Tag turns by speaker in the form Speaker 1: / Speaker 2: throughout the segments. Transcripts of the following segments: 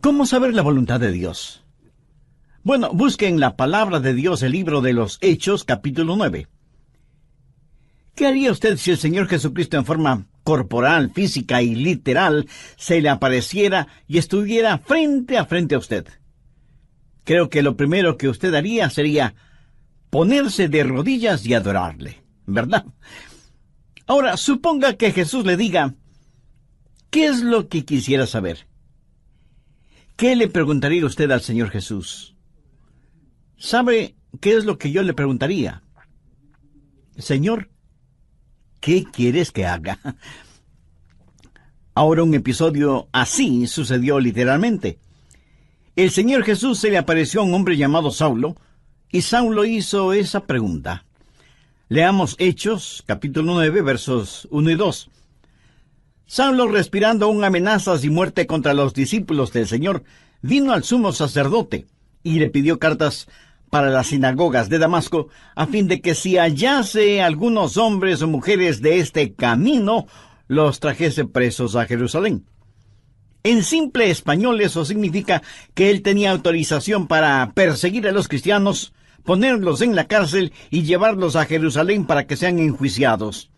Speaker 1: ¿Cómo saber la voluntad de Dios? Bueno, busque en la palabra de Dios el libro de los Hechos, capítulo 9. ¿Qué haría usted si el Señor Jesucristo en forma corporal, física y literal se le apareciera y estuviera frente a frente a usted? Creo que lo primero que usted haría sería ponerse de rodillas y adorarle, ¿verdad? Ahora, suponga que Jesús le diga, ¿qué es lo que quisiera saber? ¿Qué le preguntaría usted al Señor Jesús? ¿Sabe qué es lo que yo le preguntaría? Señor, ¿qué quieres que haga? Ahora un episodio así sucedió literalmente. El Señor Jesús se le apareció a un hombre llamado Saulo, y Saulo hizo esa pregunta. Leamos Hechos, capítulo 9, versos 1 y 2. Saulo, respirando aún amenazas y muerte contra los discípulos del Señor, vino al sumo sacerdote y le pidió cartas para las sinagogas de Damasco, a fin de que si hallase algunos hombres o mujeres de este camino, los trajese presos a Jerusalén. En simple español eso significa que él tenía autorización para perseguir a los cristianos, ponerlos en la cárcel y llevarlos a Jerusalén para que sean enjuiciados.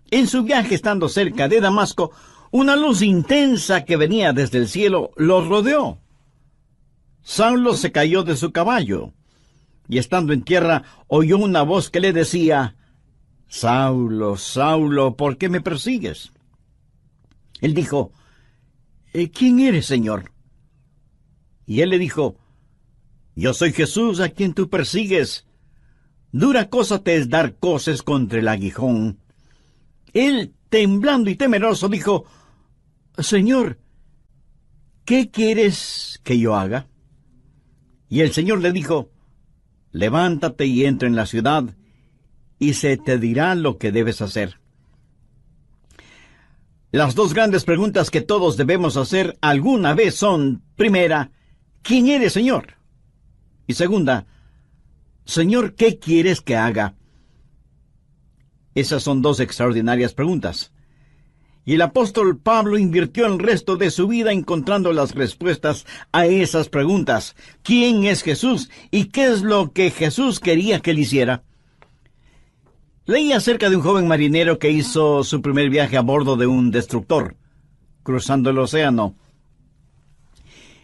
Speaker 1: En su viaje, estando cerca de Damasco, una luz intensa que venía desde el cielo los rodeó. Saulo se cayó de su caballo, y estando en tierra, oyó una voz que le decía, «Saulo, Saulo, ¿por qué me persigues?» Él dijo, «¿Quién eres, Señor?» Y él le dijo, «Yo soy Jesús a quien tú persigues. Dura cosa te es dar coces contra el aguijón». Él, temblando y temeroso, dijo, «Señor, ¿qué quieres que yo haga?» Y el Señor le dijo, «Levántate y entra en la ciudad, y se te dirá lo que debes hacer». Las dos grandes preguntas que todos debemos hacer alguna vez son, primera, ¿quién eres, Señor? Y segunda, Señor, ¿qué quieres que haga? Esas son dos extraordinarias preguntas. Y el apóstol Pablo invirtió el resto de su vida encontrando las respuestas a esas preguntas. ¿Quién es Jesús? ¿Y qué es lo que Jesús quería que él hiciera? Leí acerca de un joven marinero que hizo su primer viaje a bordo de un destructor, cruzando el océano.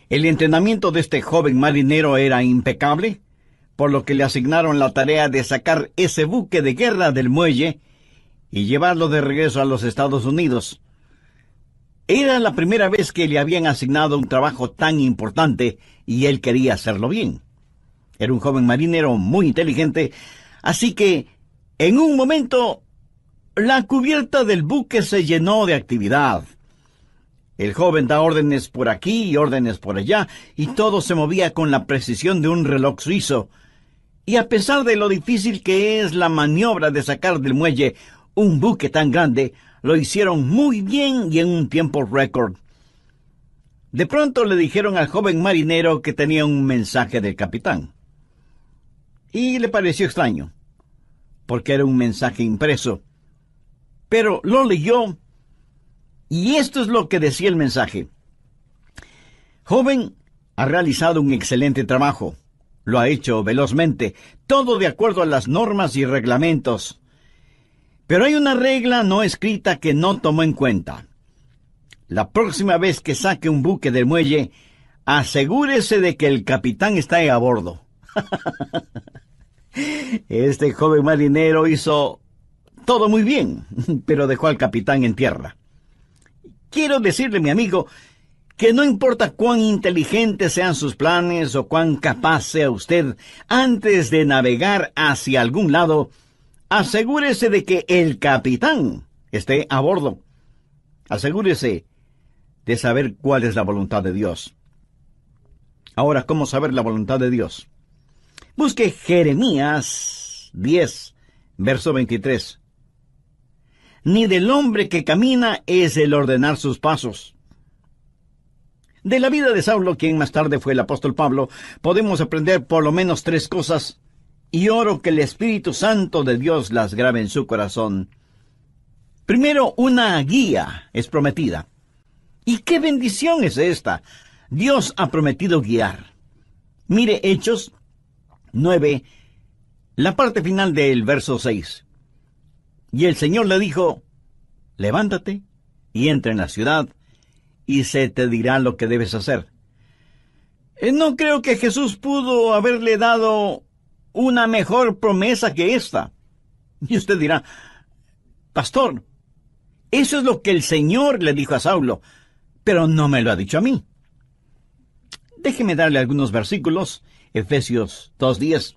Speaker 1: El entrenamiento de este joven marinero era impecable, por lo que le asignaron la tarea de sacar ese buque de guerra del muelle y llevarlo de regreso a los Estados Unidos. Era la primera vez que le habían asignado un trabajo tan importante y él quería hacerlo bien. Era un joven marinero muy inteligente, así que en un momento la cubierta del buque se llenó de actividad. El joven da órdenes por aquí y órdenes por allá, y todo se movía con la precisión de un reloj suizo. Y a pesar de lo difícil que es la maniobra de sacar del muelle un buque tan grande, lo hicieron muy bien y en un tiempo récord. De pronto le dijeron al joven marinero que tenía un mensaje del capitán. Y le pareció extraño, porque era un mensaje impreso. Pero lo leyó, y esto es lo que decía el mensaje. Joven, ha realizado un excelente trabajo. Lo ha hecho velozmente, todo de acuerdo a las normas y reglamentos. Pero hay una regla no escrita que no tomó en cuenta. La próxima vez que saque un buque del muelle, asegúrese de que el capitán está a bordo. Este joven marinero hizo todo muy bien, pero dejó al capitán en tierra. Quiero decirle, mi amigo, que no importa cuán inteligentes sean sus planes o cuán capaz sea usted, antes de navegar hacia algún lado, asegúrese de que el capitán esté a bordo. Asegúrese de saber cuál es la voluntad de Dios. Ahora, ¿cómo saber la voluntad de Dios? Busque Jeremías 10, verso 23. Ni del hombre que camina es el ordenar sus pasos. De la vida de Saulo, quien más tarde fue el apóstol Pablo, podemos aprender por lo menos 3 cosas, y oro que el Espíritu Santo de Dios las grabe en su corazón. Primero, una guía es prometida. ¿Y qué bendición es esta? Dios ha prometido guiar. Mire Hechos 9, la parte final del verso 6. Y el Señor le dijo, levántate y entra en la ciudad, y se te dirá lo que debes hacer. No creo que Jesús pudo haberle dado una mejor promesa que esta. Y usted dirá, pastor, eso es lo que el Señor le dijo a Saulo, pero no me lo ha dicho a mí. Déjeme darle algunos versículos. Efesios 2:10.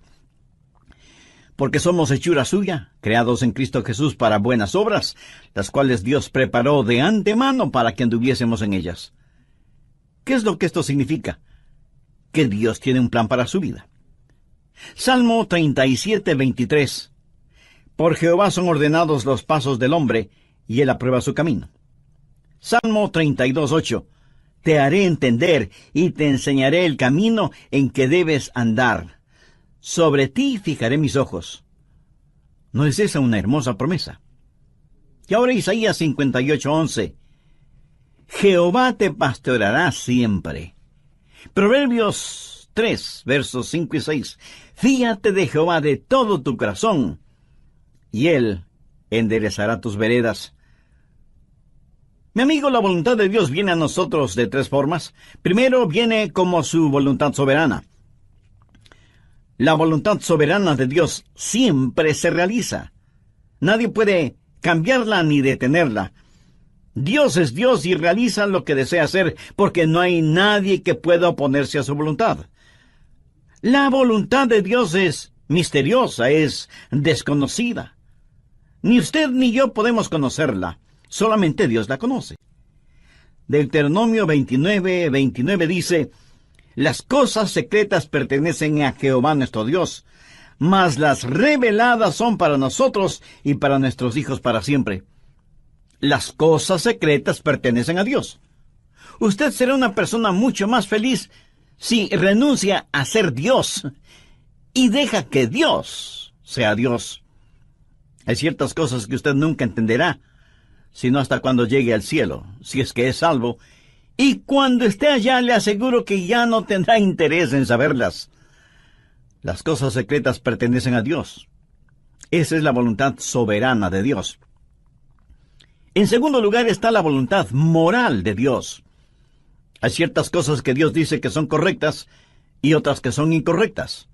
Speaker 1: Porque somos hechura suya, creados en Cristo Jesús para buenas obras, las cuales Dios preparó de antemano para que anduviésemos en ellas. ¿Qué es lo que esto significa? Que Dios tiene un plan para su vida. Salmo 37:23. Por Jehová son ordenados los pasos del hombre, y él aprueba su camino. Salmo 32:8. Te haré entender y te enseñaré el camino en que debes andar. Sobre ti fijaré mis ojos. ¿No es esa una hermosa promesa? Y ahora Isaías 58:11. Jehová te pastoreará siempre. Proverbios 3, versos 5 y 6. Fíate de Jehová de todo tu corazón, y él enderezará tus veredas. Mi amigo, la voluntad de Dios viene a nosotros de tres formas. Primero, viene como su voluntad soberana. La voluntad soberana de Dios siempre se realiza. Nadie puede cambiarla ni detenerla. Dios es Dios y realiza lo que desea hacer, porque no hay nadie que pueda oponerse a su voluntad. La voluntad de Dios es misteriosa, es desconocida. Ni usted ni yo podemos conocerla. Solamente Dios la conoce. Deuteronomio 29:29 dice, las cosas secretas pertenecen a Jehová nuestro Dios, mas las reveladas son para nosotros y para nuestros hijos para siempre. Las cosas secretas pertenecen a Dios. Usted será una persona mucho más feliz si renuncia a ser Dios y deja que Dios sea Dios. Hay ciertas cosas que usted nunca entenderá, sino hasta cuando llegue al cielo, si es que es salvo, y cuando esté allá le aseguro que ya no tendrá interés en saberlas. Las cosas secretas pertenecen a Dios. Esa es la voluntad soberana de Dios. En segundo lugar está la voluntad moral de Dios. Hay ciertas cosas que Dios dice que son correctas y otras que son incorrectas.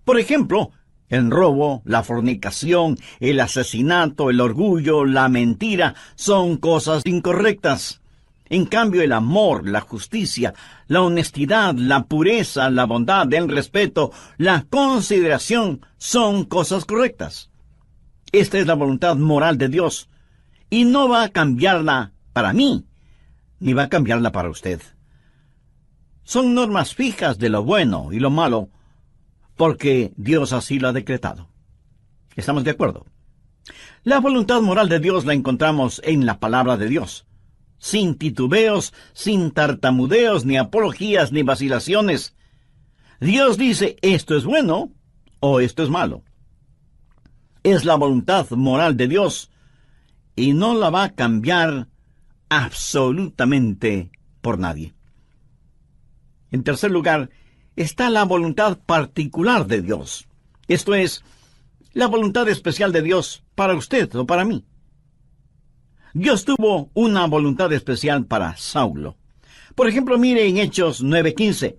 Speaker 1: Por ejemplo, el robo, la fornicación, el asesinato, el orgullo, la mentira, son cosas incorrectas. En cambio, el amor, la justicia, la honestidad, la pureza, la bondad, el respeto, la consideración, son cosas correctas. Esta es la voluntad moral de Dios, y no va a cambiarla para mí, ni va a cambiarla para usted. Son normas fijas de lo bueno y lo malo, porque Dios así lo ha decretado. ¿Estamos de acuerdo? La voluntad moral de Dios la encontramos en la palabra de Dios, sin titubeos, sin tartamudeos, ni apologías, ni vacilaciones. Dios dice, esto es bueno o esto es malo. Es la voluntad moral de Dios y no la va a cambiar absolutamente por nadie. En tercer lugar, está la voluntad particular de Dios. Esto es, la voluntad especial de Dios para usted o para mí. Dios tuvo una voluntad especial para Saulo. Por ejemplo, mire en Hechos 9:15.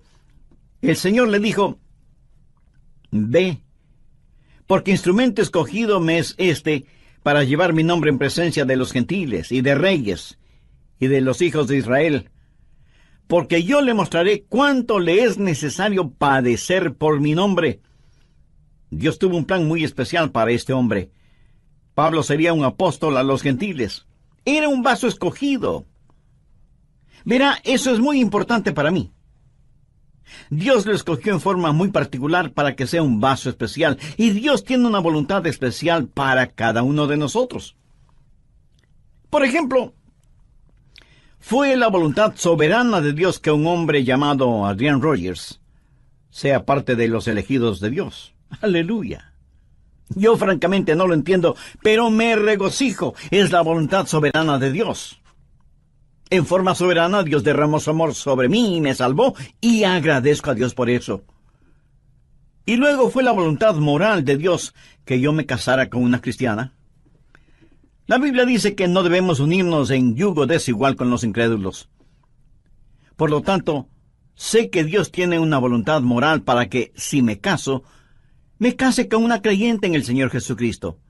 Speaker 1: El Señor le dijo, ve, porque instrumento escogido me es este para llevar mi nombre en presencia de los gentiles y de reyes y de los hijos de Israel, porque yo le mostraré cuánto le es necesario padecer por mi nombre. Dios tuvo un plan muy especial para este hombre. Pablo sería un apóstol a los gentiles. Era un vaso escogido. Verá, eso es muy importante para mí. Dios lo escogió en forma muy particular para que sea un vaso especial, y Dios tiene una voluntad especial para cada uno de nosotros. Por ejemplo, fue la voluntad soberana de Dios que un hombre llamado Adrian Rogers sea parte de los elegidos de Dios. ¡Aleluya! Yo francamente no lo entiendo, pero me regocijo. Es la voluntad soberana de Dios. En forma soberana, Dios derramó su amor sobre mí y me salvó, y agradezco a Dios por eso. Y luego fue la voluntad moral de Dios que yo me casara con una cristiana. La Biblia dice que no debemos unirnos en yugo desigual con los incrédulos. Por lo tanto, sé que Dios tiene una voluntad moral para que, si me case con una creyente en el Señor Jesucristo.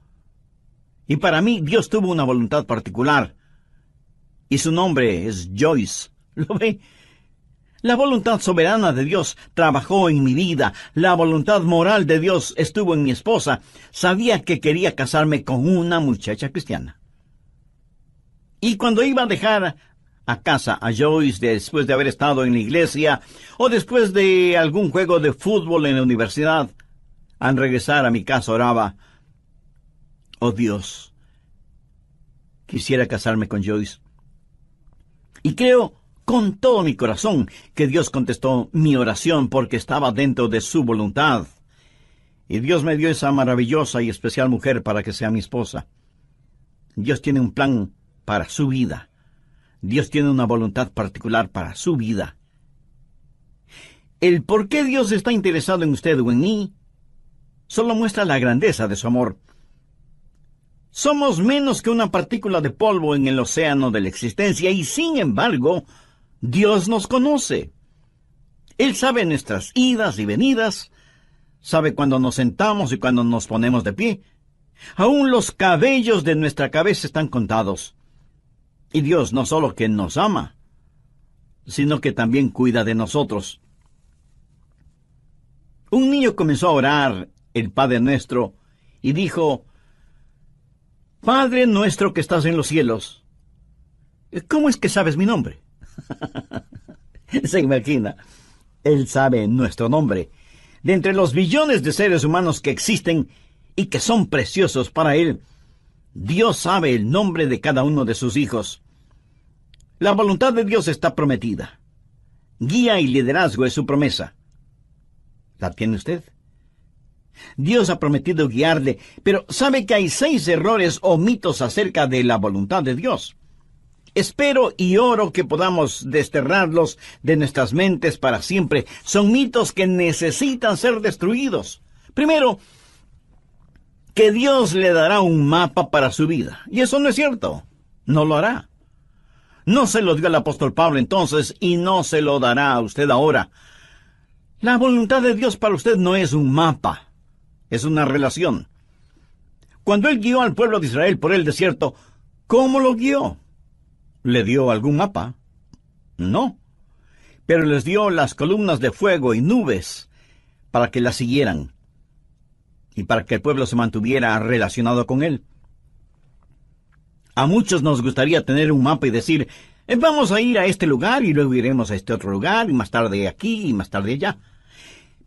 Speaker 1: Y para mí, Dios tuvo una voluntad particular. Y su nombre es Joyce. ¿Lo ve? La voluntad soberana de Dios trabajó en mi vida. La voluntad moral de Dios estuvo en mi esposa. Sabía que quería casarme con una muchacha cristiana. Y cuando iba a dejar a casa a Joyce después de haber estado en la iglesia o después de algún juego de fútbol en la universidad, al regresar a mi casa oraba: oh Dios, quisiera casarme con Joyce. Y creo con todo mi corazón que Dios contestó mi oración porque estaba dentro de su voluntad. Y Dios me dio esa maravillosa y especial mujer para que sea mi esposa. Dios tiene un plan para su vida. Dios tiene una voluntad particular para su vida. El por qué Dios está interesado en usted o en mí solo muestra la grandeza de su amor. Somos menos que una partícula de polvo en el océano de la existencia y, sin embargo, Dios nos conoce. Él sabe nuestras idas y venidas, sabe cuando nos sentamos y cuando nos ponemos de pie. Aún los cabellos de nuestra cabeza están contados. Y Dios no solo que nos ama, sino que también cuida de nosotros. Un niño comenzó a orar el Padre Nuestro y dijo: Padre nuestro que estás en los cielos. ¿Cómo es que sabes mi nombre? Se imagina. Él sabe nuestro nombre. De entre los billones de seres humanos que existen y que son preciosos para Él, Dios sabe el nombre de cada uno de sus hijos. La voluntad de Dios está prometida. Guía y liderazgo es su promesa. ¿La tiene usted? Dios ha prometido guiarle, pero sabe que hay 6 errores o mitos acerca de la voluntad de Dios. Espero y oro que podamos desterrarlos de nuestras mentes para siempre. Son mitos que necesitan ser destruidos. Primero, que Dios le dará un mapa para su vida. Y eso no es cierto. No lo hará. No se lo dio al apóstol Pablo entonces y no se lo dará a usted ahora. La voluntad de Dios para usted no es un mapa. Es una relación. Cuando Él guió al pueblo de Israel por el desierto, ¿cómo lo guió? ¿Le dio algún mapa? No. Pero les dio las columnas de fuego y nubes para que las siguieran y para que el pueblo se mantuviera relacionado con Él. A muchos nos gustaría tener un mapa y decir: vamos a ir a este lugar y luego iremos a este otro lugar y más tarde aquí y más tarde allá.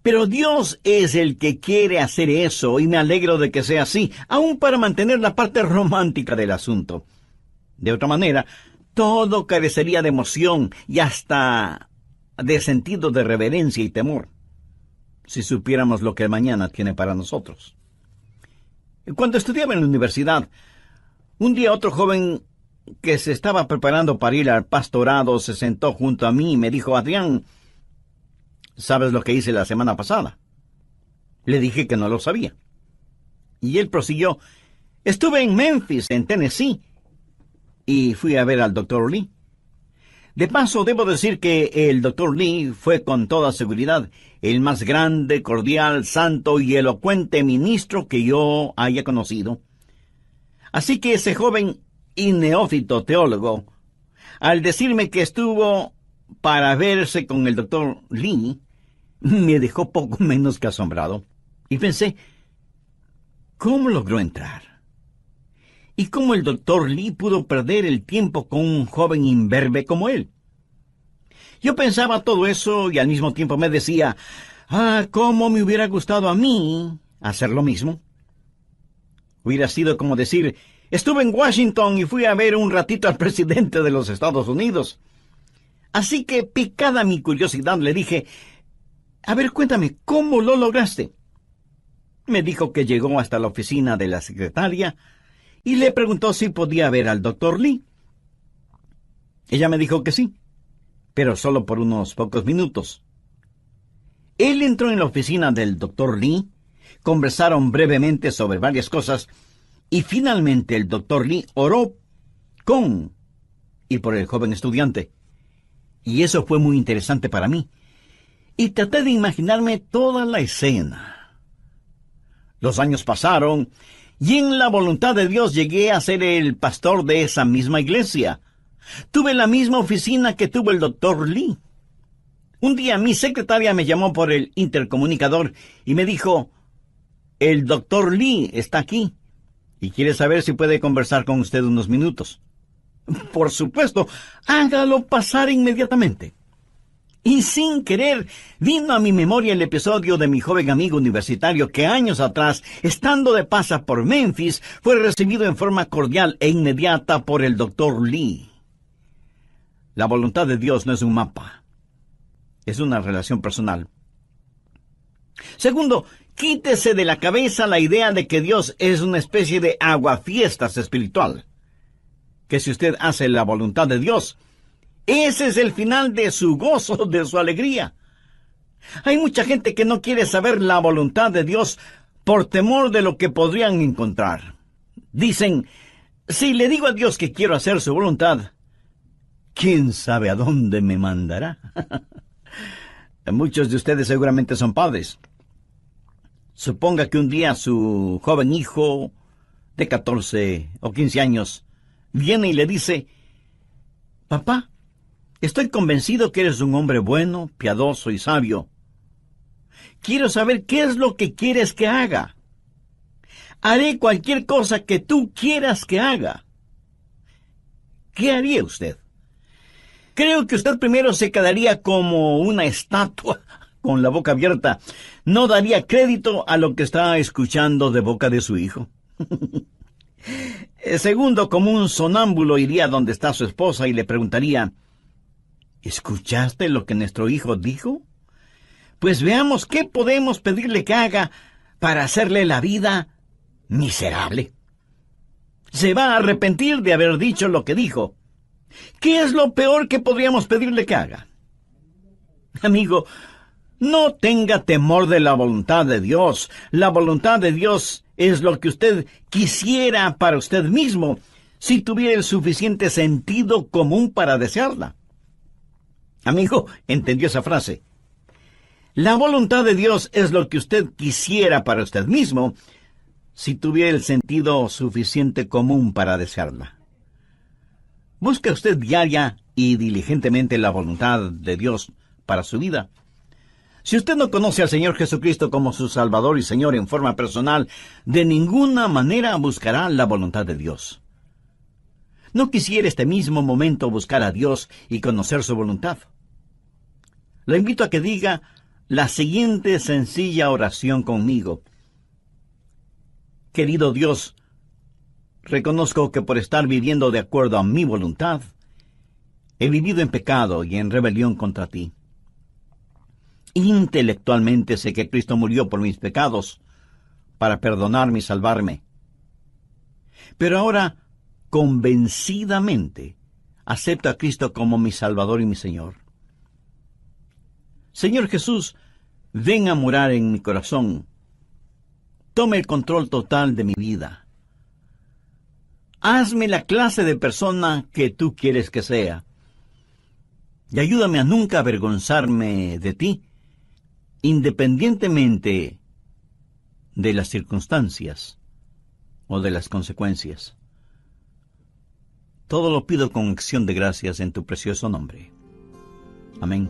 Speaker 1: Pero Dios es el que quiere hacer eso y me alegro de que sea así, aún para mantener la parte romántica del asunto. De otra manera, todo carecería de emoción y hasta de sentido de reverencia y temor, si supiéramos lo que el mañana tiene para nosotros. Cuando estudiaba en la universidad, un día otro joven que se estaba preparando para ir al pastorado se sentó junto a mí y me dijo: Adrián, ¿sabes lo que hice la semana pasada? Le dije que no lo sabía. Y él prosiguió: estuve en Memphis, en Tennessee, y fui a ver al Dr. Lee. De paso, debo decir que el Dr. Lee fue con toda seguridad el más grande, cordial, santo y elocuente ministro que yo haya conocido. Así que ese joven y neófito teólogo, al decirme que estuvo para verse con el Dr. Lee, me dejó poco menos que asombrado. Y pensé: ¿cómo logró entrar? ¿Y cómo el Dr. Lee pudo perder el tiempo con un joven imberbe como él? Yo pensaba todo eso y al mismo tiempo me decía: cómo me hubiera gustado a mí hacer lo mismo. Hubiera sido como decir: estuve en Washington y fui a ver un ratito al presidente de los Estados Unidos. Así que, picada mi curiosidad, le dije: a ver, cuéntame, ¿cómo lo lograste? Me dijo que llegó hasta la oficina de la secretaria y le preguntó si podía ver al Dr. Lee. Ella me dijo que sí, pero solo por unos pocos minutos. Él entró en la oficina del Dr. Lee, conversaron brevemente sobre varias cosas, y finalmente el Dr. Lee oró con y por el joven estudiante. Y eso fue muy interesante para mí. Y traté de imaginarme toda la escena. Los años pasaron, y en la voluntad de Dios llegué a ser el pastor de esa misma iglesia. Tuve la misma oficina que tuvo el Dr. Lee. Un día mi secretaria me llamó por el intercomunicador y me dijo: el Dr. Lee está aquí y quiere saber si puede conversar con usted unos minutos. Por supuesto, hágalo pasar inmediatamente. Y sin querer, vino a mi memoria el episodio de mi joven amigo universitario que años atrás, estando de paso por Memphis, fue recibido en forma cordial e inmediata por el Dr. Lee. La voluntad de Dios no es un mapa, es una relación personal. Segundo, quítese de la cabeza la idea de que Dios es una especie de aguafiestas espiritual. Que si usted hace la voluntad de Dios, ese es el final de su gozo, de su alegría. Hay mucha gente que no quiere saber la voluntad de Dios por temor de lo que podrían encontrar. Dicen: si le digo a Dios que quiero hacer su voluntad, ¿quién sabe a dónde me mandará? Muchos de ustedes seguramente son padres. Suponga que un día su joven hijo de 14 o 15 años viene y le dice: papá, estoy convencido que eres un hombre bueno, piadoso y sabio. Quiero saber qué es lo que quieres que haga. Haré cualquier cosa que tú quieras que haga. ¿Qué haría usted? Creo que usted primero se quedaría como una estatua, con la boca abierta. No daría crédito a lo que está escuchando de boca de su hijo. Segundo, como un sonámbulo iría donde está su esposa y le preguntaría: ¿escuchaste lo que nuestro hijo dijo? Pues veamos qué podemos pedirle que haga para hacerle la vida miserable. Se va a arrepentir de haber dicho lo que dijo. ¿Qué es lo peor que podríamos pedirle que haga? Amigo, no tenga temor de la voluntad de Dios. La voluntad de Dios es lo que usted quisiera para usted mismo, si tuviera el suficiente sentido común para desearla. Amigo, ¿entendió esa frase? La voluntad de Dios es lo que usted quisiera para usted mismo, si tuviera el sentido suficiente común para desearla. Busca usted diaria y diligentemente la voluntad de Dios para su vida. Si usted no conoce al Señor Jesucristo como su Salvador y Señor en forma personal, de ninguna manera buscará la voluntad de Dios. ¿No quisiera este mismo momento buscar a Dios y conocer su voluntad? Lo invito a que diga la siguiente sencilla oración conmigo. Querido Dios, reconozco que por estar viviendo de acuerdo a mi voluntad, he vivido en pecado y en rebelión contra ti. Intelectualmente sé que Cristo murió por mis pecados, para perdonarme y salvarme. Pero ahora, convencidamente, acepto a Cristo como mi Salvador y mi Señor. Señor Jesús, ven a morar en mi corazón. Tome el control total de mi vida. Hazme la clase de persona que tú quieres que sea. Y ayúdame a nunca avergonzarme de ti, independientemente de las circunstancias o de las consecuencias. Todo lo pido con acción de gracias en tu precioso nombre. Amén.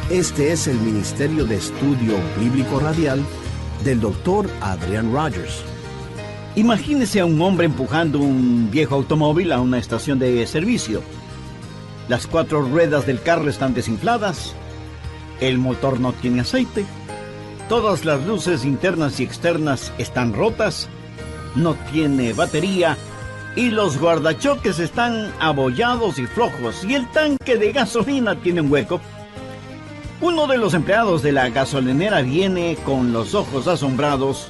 Speaker 2: Este es el Ministerio de Estudio Bíblico Radial del Dr. Adrian Rogers.
Speaker 1: Imagínese a un hombre empujando un viejo automóvil a una estación de servicio. Las 4 ruedas del carro están desinfladas, el motor no tiene aceite, todas las luces internas y externas están rotas, no tiene batería y los guardachoques están abollados y flojos y el tanque de gasolina tiene un hueco. Uno de los empleados de la gasolinera viene con los ojos asombrados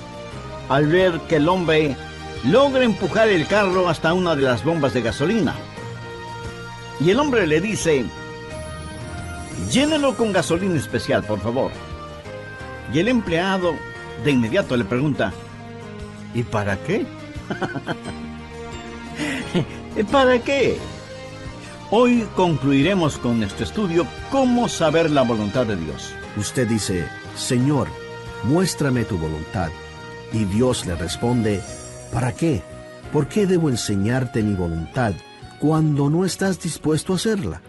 Speaker 1: al ver que el hombre logra empujar el carro hasta una de las bombas de gasolina. Y el hombre le dice: llénelo con gasolina especial, por favor. Y el empleado de inmediato le pregunta: ¿y para qué? ¿Para qué? Hoy concluiremos con nuestro estudio cómo saber la voluntad de Dios.
Speaker 2: Usted dice: Señor, muéstrame tu voluntad. Y Dios le responde: ¿para qué? ¿Por qué debo enseñarte mi voluntad cuando no estás dispuesto a hacerla?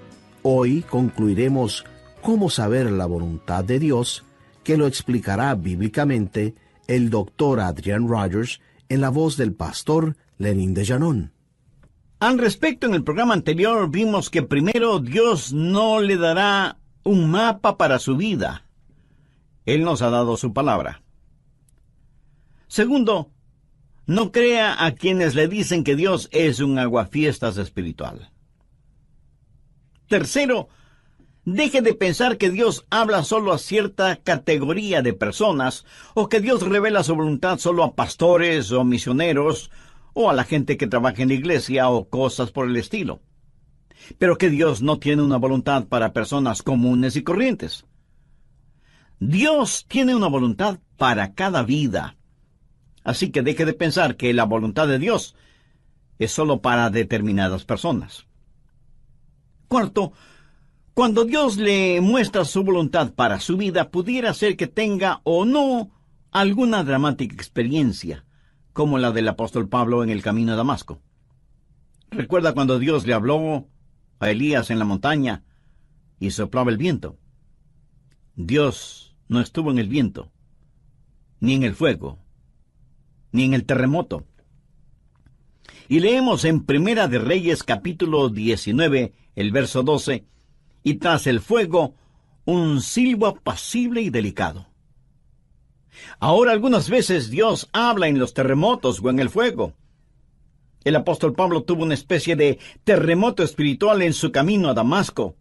Speaker 2: Hoy concluiremos cómo saber la voluntad de Dios, que lo explicará bíblicamente el Dr. Adrian Rogers en la voz del pastor Lenín de Llanón.
Speaker 1: Al respecto, en el programa anterior vimos que primero Dios no le dará un mapa para su vida. Él nos ha dado su palabra. Segundo, no crea a quienes le dicen que Dios es un aguafiestas espiritual. Tercero, deje de pensar que Dios habla solo a cierta categoría de personas o que Dios revela su voluntad solo a pastores o misioneros o a la gente que trabaja en la iglesia o cosas por el estilo. Pero que Dios no tiene una voluntad para personas comunes y corrientes. Dios tiene una voluntad para cada vida. Así que deje de pensar que la voluntad de Dios es solo para determinadas personas. Cuarto, cuando Dios le muestra su voluntad para su vida, pudiera ser que tenga o no alguna dramática experiencia, como la del apóstol Pablo en el camino a Damasco. ¿Recuerda cuando Dios le habló a Elías en la montaña y soplaba el viento? Dios no estuvo en el viento, ni en el fuego, ni en el terremoto. Y leemos en Primera de Reyes, capítulo 19, el verso 12, y tras el fuego, un silbo apacible y delicado. Ahora, algunas veces Dios habla en los terremotos o en el fuego. El apóstol Pablo tuvo una especie de terremoto espiritual en su camino a Damasco.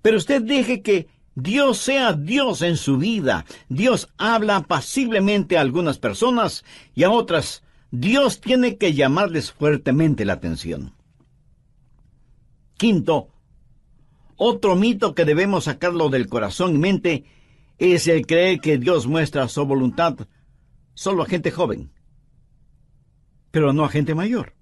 Speaker 1: Pero usted deje que Dios sea Dios en su vida. Dios habla apaciblemente a algunas personas y a otras Dios tiene que llamarles fuertemente la atención. Quinto, otro mito que debemos sacarlo del corazón y mente es el creer que Dios muestra su voluntad solo a gente joven, pero no a gente mayor.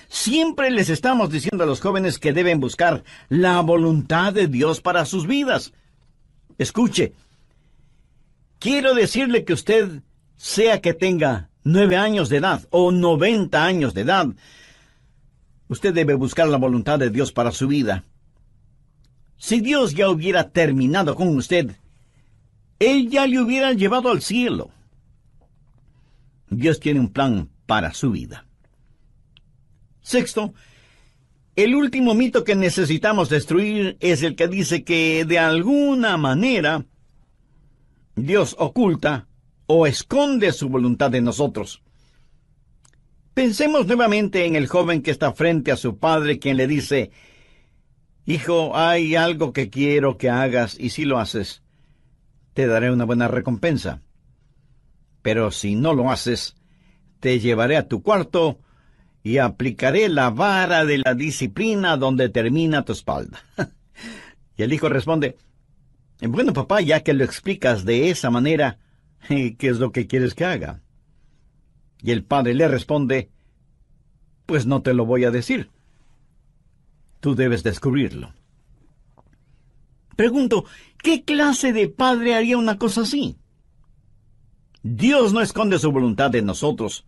Speaker 1: Siempre les estamos diciendo a los jóvenes que deben buscar la voluntad de Dios para sus vidas. Escuche, quiero decirle que usted, sea que tenga 9 años de edad o 90 años de edad, usted debe buscar la voluntad de Dios para su vida. Si Dios ya hubiera terminado con usted, Él ya le hubiera llevado al cielo. Dios tiene un plan para su vida. Sexto, el último mito que necesitamos destruir es el que dice que de alguna manera Dios oculta o esconde su voluntad de nosotros. Pensemos nuevamente en el joven que está frente a su padre, quien le dice: hijo, hay algo que quiero que hagas, y si lo haces, te daré una buena recompensa. Pero si no lo haces, te llevaré a tu cuarto y aplicaré la vara de la disciplina donde termina tu espalda. Y el hijo responde: bueno, papá, ya que lo explicas de esa manera, ¿qué es lo que quieres que haga? Y el padre le responde: pues no te lo voy a decir. Tú debes descubrirlo. Pregunto, ¿qué clase de padre haría una cosa así? Dios no esconde su voluntad de nosotros.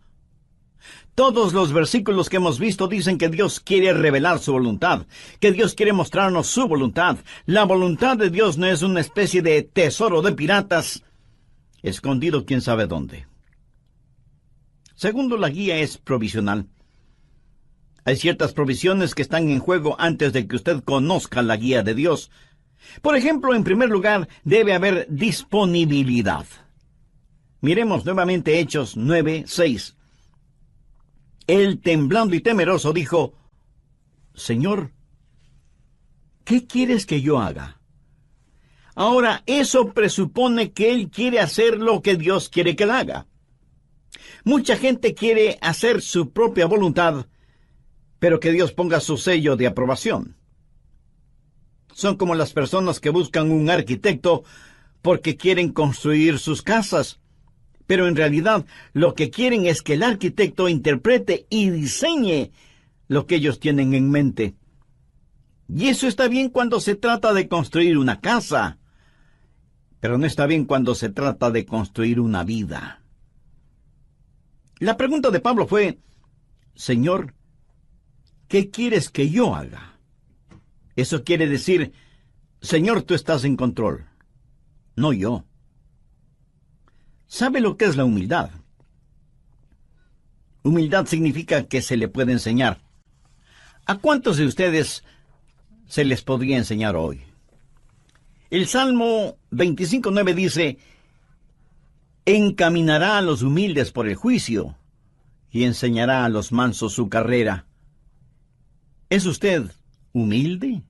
Speaker 1: Todos los versículos que hemos visto dicen que Dios quiere revelar su voluntad, que Dios quiere mostrarnos su voluntad. La voluntad de Dios no es una especie de tesoro de piratas, escondido quién sabe dónde. Segundo, la guía es provisional. Hay ciertas provisiones que están en juego antes de que usted conozca la guía de Dios. Por ejemplo, en primer lugar, debe haber disponibilidad. Miremos nuevamente Hechos 9:6. Él, temblando y temeroso, dijo: Señor, ¿qué quieres que yo haga? Ahora, eso presupone que él quiere hacer lo que Dios quiere que él haga. Mucha gente quiere hacer su propia voluntad, pero que Dios ponga su sello de aprobación. Son como las personas que buscan un arquitecto porque quieren construir sus casas, pero en realidad lo que quieren es que el arquitecto interprete y diseñe lo que ellos tienen en mente. Y eso está bien cuando se trata de construir una casa, pero no está bien cuando se trata de construir una vida. La pregunta de Pablo fue: Señor, ¿qué quieres que yo haga? Eso quiere decir: Señor, tú estás en control, no yo. ¿Sabe lo que es la humildad? Humildad significa que se le puede enseñar. ¿A cuántos de ustedes se les podría enseñar hoy? El Salmo 25:9 dice: encaminará a los humildes por el juicio y enseñará a los mansos su carrera. ¿Es usted humilde?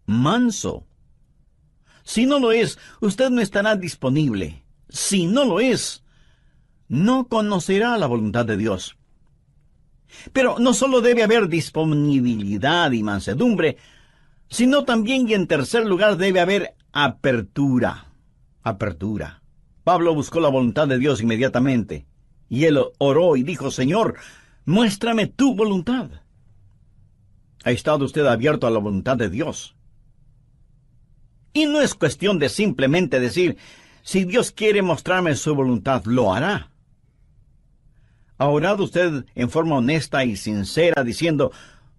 Speaker 1: ¿Manso? Si no lo es, usted no estará disponible. Si no lo es, no conocerá la voluntad de Dios. Pero no solo debe haber disponibilidad y mansedumbre, sino también, y en tercer lugar, debe haber apertura. Apertura. Pablo buscó la voluntad de Dios inmediatamente, y él oró y dijo: Señor, muéstrame tu voluntad. ¿Ha estado usted abierto a la voluntad de Dios? Y no es cuestión de simplemente decir: si Dios quiere mostrarme su voluntad, lo hará. ¿Ha orado usted en forma honesta y sincera diciendo: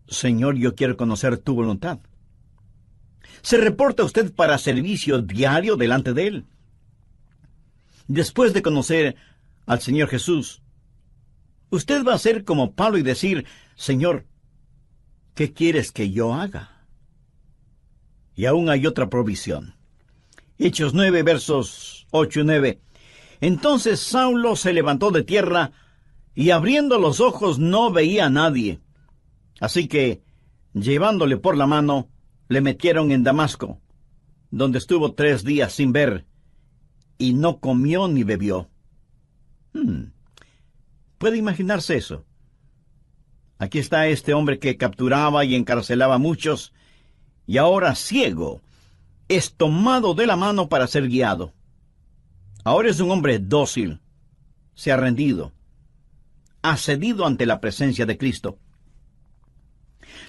Speaker 1: Señor, yo quiero conocer tu voluntad? ¿Se reporta usted para servicio diario delante de Él? Después de conocer al Señor Jesús, usted va a ser como Pablo y decir: Señor, ¿qué quieres que yo haga? Y aún hay otra provisión. Hechos 9, versos 8 y 9. Entonces Saulo se levantó de tierra, y abriendo los ojos no veía a nadie. Así que, llevándole por la mano, le metieron en Damasco, donde estuvo 3 días sin ver, y no comió ni bebió. ¿Puede imaginarse eso? Aquí está este hombre que capturaba y encarcelaba a muchos, y ahora ciego, es tomado de la mano para ser guiado. Ahora es un hombre dócil, se ha rendido, ha cedido ante la presencia de Cristo.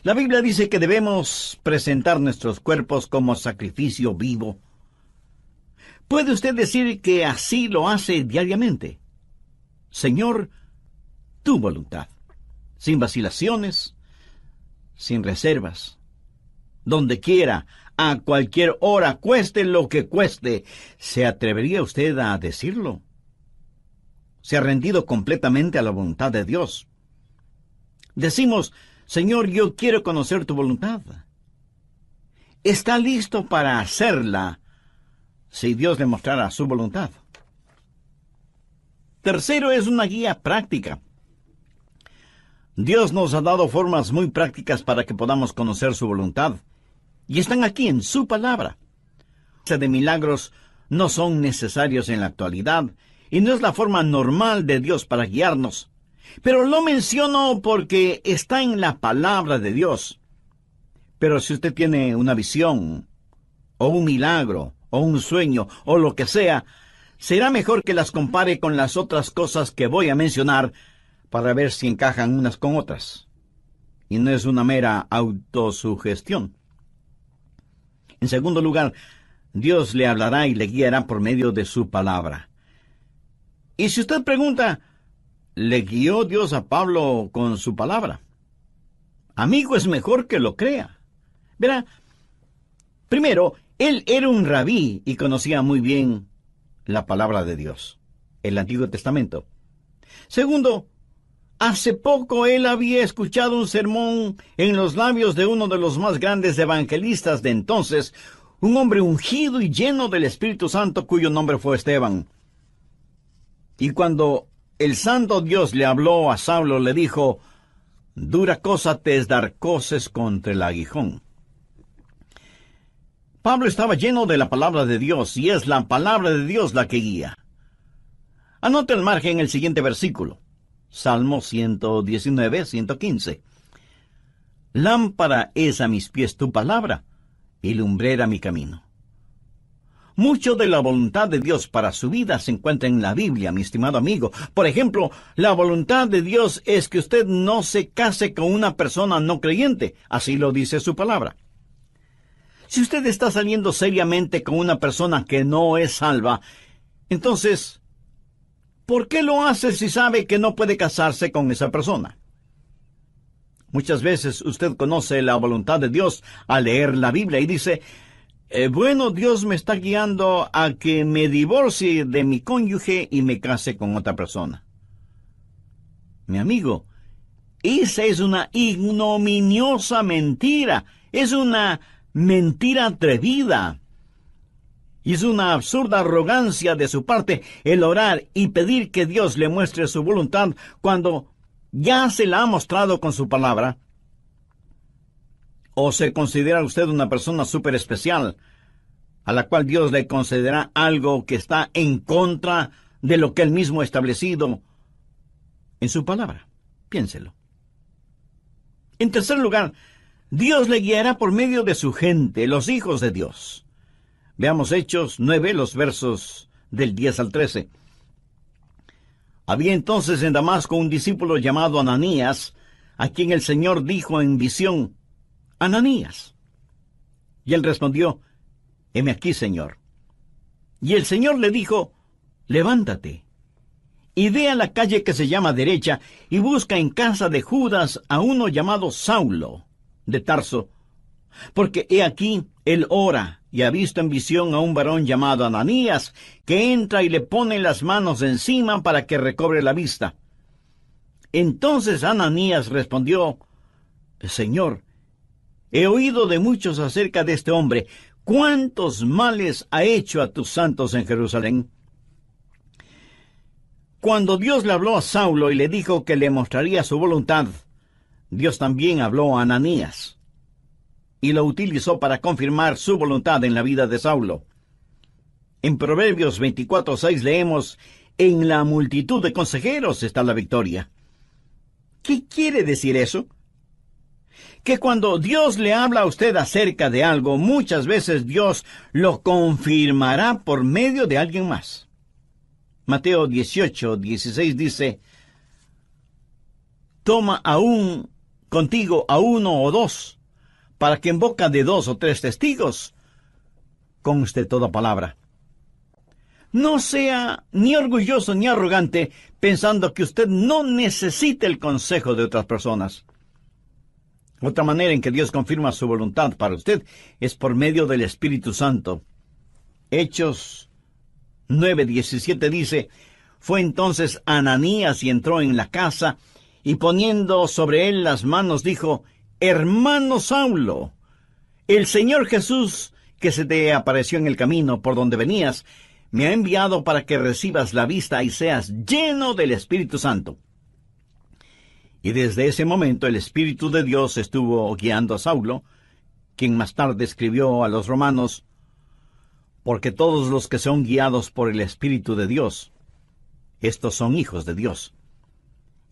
Speaker 1: La Biblia dice que debemos presentar nuestros cuerpos como sacrificio vivo. ¿Puede usted decir que así lo hace diariamente? Señor, tu voluntad, sin vacilaciones, sin reservas, donde quiera, a cualquier hora, cueste lo que cueste. ¿Se atrevería usted a decirlo? ¿Se ha rendido completamente a la voluntad de Dios? Decimos: Señor, yo quiero conocer tu voluntad. ¿Está listo para hacerla si Dios le mostrara su voluntad? Tercero, es una guía práctica. Dios nos ha dado formas muy prácticas para que podamos conocer su voluntad, y están aquí en su palabra. De milagros no son necesarios en la actualidad, y no es la forma normal de Dios para guiarnos. Pero lo menciono porque está en la palabra de Dios. Pero si usted tiene una visión, o un milagro, o un sueño, o lo que sea, será mejor que las compare con las otras cosas que voy a mencionar para ver si encajan unas con otras. Y no es una mera autosugestión. En segundo lugar, Dios le hablará y le guiará por medio de su palabra. Y si usted pregunta, ¿le guió Dios a Pablo con su palabra? Amigo, es mejor que lo crea. Verá, primero, él era un rabí y conocía muy bien la palabra de Dios, el Antiguo Testamento. Segundo, hace poco él había escuchado un sermón en los labios de uno de los más grandes evangelistas de entonces, un hombre ungido y lleno del Espíritu Santo, cuyo nombre fue Esteban. Y cuando el santo Dios le habló a Saulo, le dijo: dura cosa te es dar coces contra el aguijón. Pablo estaba lleno de la palabra de Dios, y es la palabra de Dios la que guía. Anote al margen el siguiente versículo. Salmo 119, 115. Lámpara es a mis pies tu palabra, y lumbrera mi camino. Mucho de la voluntad de Dios para su vida se encuentra en la Biblia, mi estimado amigo. Por ejemplo, la voluntad de Dios es que usted no se case con una persona no creyente. Así lo dice su palabra. Si usted está saliendo seriamente con una persona que no es salva, entonces, ¿por qué lo hace si sabe que no puede casarse con esa persona? Muchas veces usted conoce la voluntad de Dios al leer la Biblia y dice, bueno, Dios me está guiando a que me divorcie de mi cónyuge y me case con otra persona. Mi amigo, esa es una ignominiosa mentira. Es una mentira atrevida. Y es una absurda arrogancia de su parte el orar y pedir que Dios le muestre su voluntad cuando ya se la ha mostrado con su palabra. ¿O se considera usted una persona súper especial, a la cual Dios le concederá algo que está en contra de lo que Él mismo ha establecido en su palabra? Piénselo. En tercer lugar, Dios le guiará por medio de su gente, los hijos de Dios. Veamos Hechos 9, los versos del 10 al 13. Había entonces en Damasco un discípulo llamado Ananías, a quien el Señor dijo en visión, Ananías. Y él respondió, heme aquí, Señor. Y el Señor le dijo, levántate, y ve a la calle que se llama Derecha, y busca en casa de Judas a uno llamado Saulo, de Tarso, porque he aquí, él ora, y ha visto en visión a un varón llamado Ananías, que entra y le pone las manos encima para que recobre la vista. Entonces Ananías respondió, Señor, he oído de muchos acerca de este hombre. ¿Cuántos males ha hecho a tus santos en Jerusalén? Cuando Dios le habló a Saulo y le dijo que le mostraría su voluntad, Dios también habló a Ananías y lo utilizó para confirmar su voluntad en la vida de Saulo. En Proverbios 24:6 leemos, en la multitud de consejeros está la victoria. ¿Qué quiere decir eso? Que cuando Dios le habla a usted acerca de algo, muchas veces Dios lo confirmará por medio de alguien más. Mateo 18:16 dice, toma aún contigo a uno o dos, para que en boca de 2 o 3 testigos conste toda palabra. No sea ni orgulloso ni arrogante pensando que usted no necesita el consejo de otras personas. Otra manera en que Dios confirma su voluntad para usted es por medio del Espíritu Santo. Hechos 9:17 dice, fue entonces Ananías y entró en la casa, y poniendo sobre él las manos dijo, hermano Saulo, el Señor Jesús, que se te apareció en el camino por donde venías, me ha enviado para que recibas la vista y seas lleno del Espíritu Santo. Y desde ese momento el Espíritu de Dios estuvo guiando a Saulo, quien más tarde escribió a los romanos, porque todos los que son guiados por el Espíritu de Dios, estos son hijos de Dios.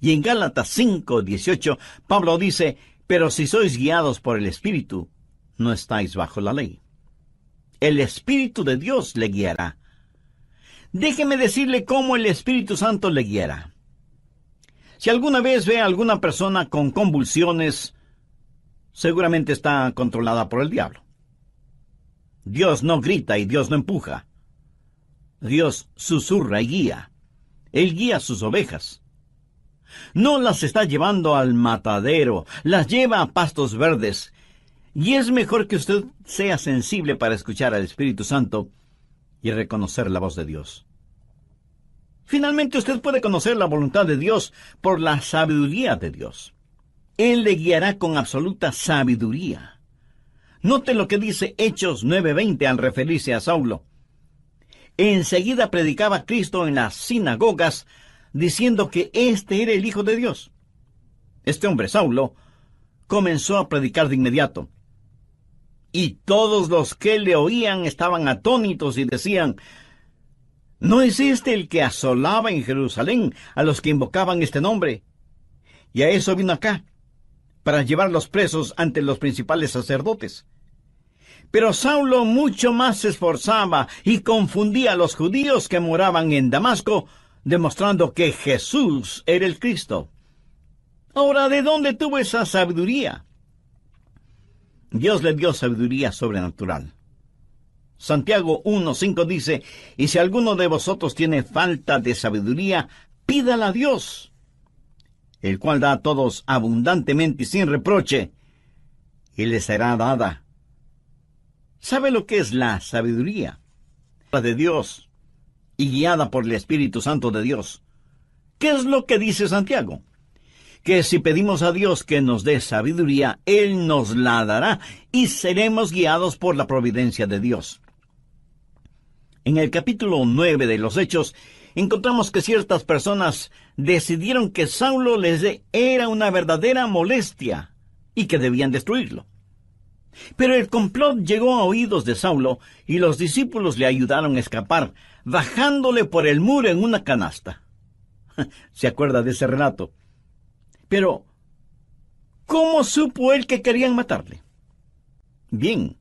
Speaker 1: Y en Gálatas 5:18, Pablo dice, pero si sois guiados por el Espíritu, no estáis bajo la ley. El Espíritu de Dios le guiará. Déjeme decirle cómo el Espíritu Santo le guiará. Si alguna vez ve a alguna persona con convulsiones, seguramente está controlada por el diablo. Dios no grita y Dios no empuja. Dios susurra y guía. Él guía a sus ovejas. No las está llevando al matadero, las lleva a pastos verdes. Y es mejor que usted sea sensible para escuchar al Espíritu Santo y reconocer la voz de Dios. Finalmente, usted puede conocer la voluntad de Dios por la sabiduría de Dios. Él le guiará con absoluta sabiduría. Note lo que dice Hechos 9:20 al referirse a Saulo. Enseguida predicaba Cristo en las sinagogas, diciendo que éste era el Hijo de Dios. Este hombre, Saulo, comenzó a predicar de inmediato. Y todos los que le oían estaban atónitos y decían: ¿no es este el que asolaba en Jerusalén a los que invocaban este nombre? Y a eso vino acá, para llevarlos presos ante los principales sacerdotes. Pero Saulo mucho más se esforzaba y confundía a los judíos que moraban en Damasco, demostrando que Jesús era el Cristo. Ahora, ¿de dónde tuvo esa sabiduría? Dios le dio sabiduría sobrenatural. Santiago 1:5 dice: y si alguno de vosotros tiene falta de sabiduría, pídala a Dios, el cual da a todos abundantemente y sin reproche, y le será dada. ¿Sabe lo que es la sabiduría? De Dios, y guiada por el Espíritu Santo de Dios. ¿Qué es lo que dice Santiago? Que si pedimos a Dios que nos dé sabiduría, Él nos la dará y seremos guiados por la providencia de Dios. En el capítulo 9 de los Hechos, encontramos que ciertas personas decidieron que Saulo era una verdadera molestia y que debían destruirlo. Pero el complot llegó a oídos de Saulo y los discípulos le ayudaron a escapar, bajándole por el muro en una canasta. ¿Se acuerda de ese relato? Pero, ¿cómo supo él que querían matarle? Bien,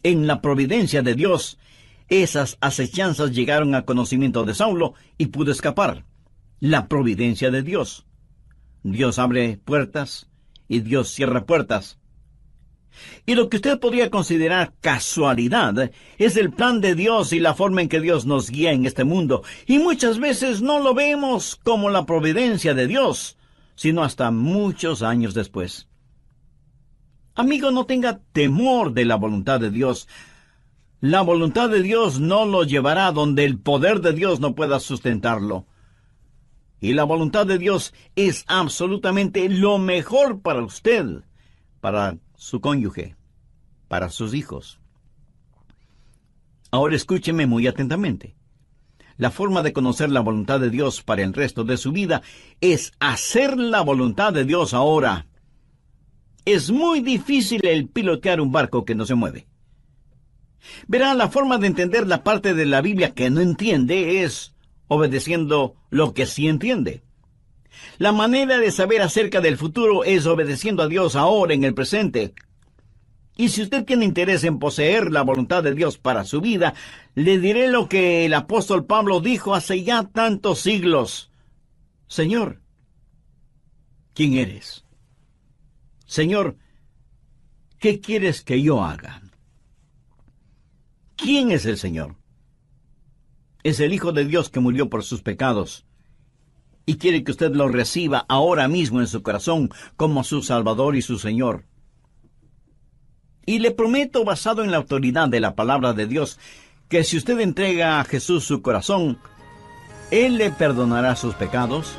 Speaker 1: en la providencia de Dios, esas acechanzas llegaron a conocimiento de Saulo y pudo escapar. La providencia de Dios. Dios abre puertas y Dios cierra puertas. Y lo que usted podría considerar casualidad es el plan de Dios y la forma en que Dios nos guía en este mundo. Y muchas veces no lo vemos como la providencia de Dios, sino hasta muchos años después. Amigo, no tenga temor de la voluntad de Dios. La voluntad de Dios no lo llevará donde el poder de Dios no pueda sustentarlo. Y la voluntad de Dios es absolutamente lo mejor para usted, para su cónyuge, para sus hijos. Ahora escúcheme muy atentamente. La forma de conocer la voluntad de Dios para el resto de su vida es hacer la voluntad de Dios ahora. Es muy difícil el pilotear un barco que no se mueve. Verá, la forma de entender la parte de la Biblia que no entiende es obedeciendo lo que sí entiende. La manera de saber acerca del futuro es obedeciendo a Dios ahora en el presente. Y si usted tiene interés en poseer la voluntad de Dios para su vida, le diré lo que el apóstol Pablo dijo hace ya tantos siglos. Señor, ¿quién eres? Señor, ¿qué quieres que yo haga? ¿Quién es el Señor? Es el Hijo de Dios que murió por sus pecados y quiere que usted lo reciba ahora mismo en su corazón como su Salvador y su Señor. Y le prometo, basado en la autoridad de la palabra de Dios, que si usted entrega a Jesús su corazón, Él le perdonará sus pecados,